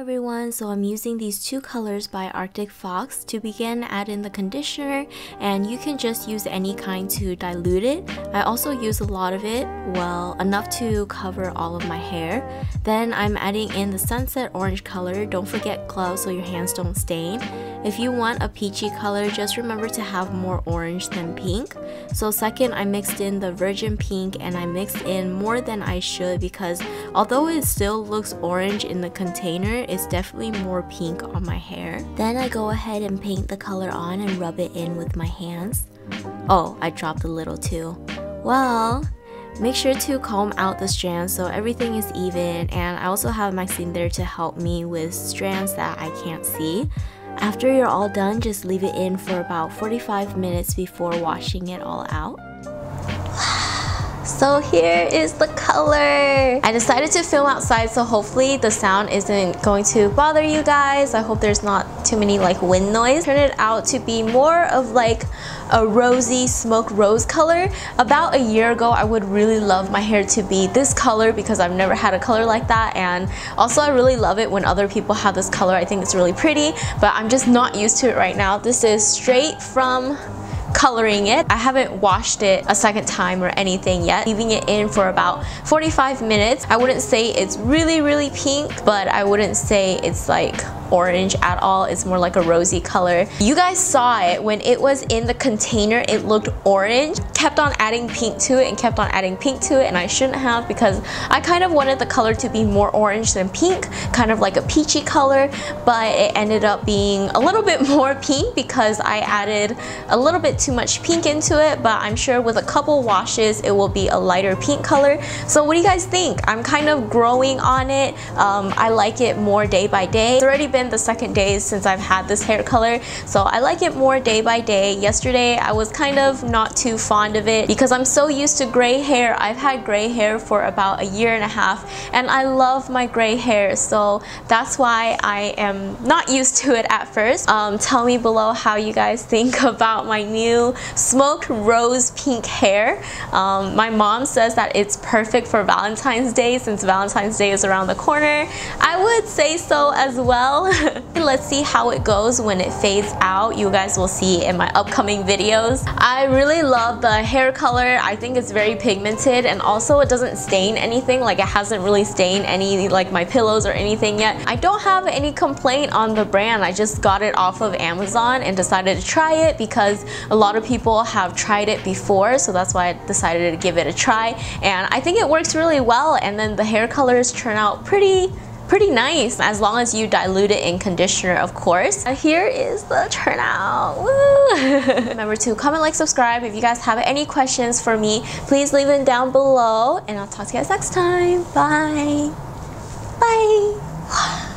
everyone, so I'm using these two colors by Arctic Fox. To begin, add in the conditioner, and you can just use any kind to dilute it. I also use a lot of it, well, enough to cover all of my hair. Then I'm adding in the sunset orange color. Don't forget gloves so your hands don't stain. If you want a peachy color, just remember to have more orange than pink. So second, I mixed in the virgin pink, and I mixed in more than I should because although it still looks orange in the container, it's definitely more pink on my hair. Then I go ahead and paint the color on and rub it in with my hands. Oh, I dropped a little too. Well, make sure to comb out the strands so everything is even, and I also have Maxine there to help me with strands that I can't see. After you're all done, just leave it in for about 45 minutes before washing it all out. So here is the color. I decided to film outside, so hopefully the sound isn't going to bother you guys. I hope there's not too many like wind noise. Turned it out to be more of like a rosy smoked rose color. About a year ago, I would really love my hair to be this color because I've never had a color like that, and also I really love it when other people have this color. I think it's really pretty, but I'm just not used to it right now. This is straight from coloring it. I haven't washed it a second time or anything yet. Leaving it in for about 45 minutes. I wouldn't say it's really pink, but I wouldn't say it's like orange at all. It's more like a rosy color. You guys saw it when it was in the container. It looked orange. Kept on adding pink to it and kept on adding pink to it, and I shouldn't have because I kind of wanted the color to be more orange than pink, kind of like a peachy color, but it ended up being a little bit more pink because I added a little bit too much pink into it, but I'm sure with a couple washes it will be a lighter pink color. So what do you guys think? I'm kind of growing on it. I like it more day by day. It's already been the second day since I've had this hair color, so I like it more day by day. Yesterday I was kind of not too fond of it because I'm so used to gray hair. I've had gray hair for about a year and a half, and I love my gray hair, so that's why I am not used to it at first. Tell me below how you guys think about my new smoked rose pink hair. My mom says that it's perfect for Valentine's Day since Valentine's Day is around the corner. I would say so as well. Let's see how it goes when it fades out. You guys will see in my upcoming videos. I really love the hair color. I think it's very pigmented, and also it doesn't stain anything. Like, it hasn't really stained any like my pillows or anything yet. I don't have any complaint on the brand. I just got it off of Amazon and decided to try it because a lot of people have tried it before, so that's why I decided to give it a try, and I think it works really well. And then the hair colors turn out pretty nice as long as you dilute it in conditioner, of course. Here is the turnout. Woo! Remember to comment, like, subscribe. If you guys have any questions for me, please leave them down below, and I'll talk to you guys next time. Bye. Bye.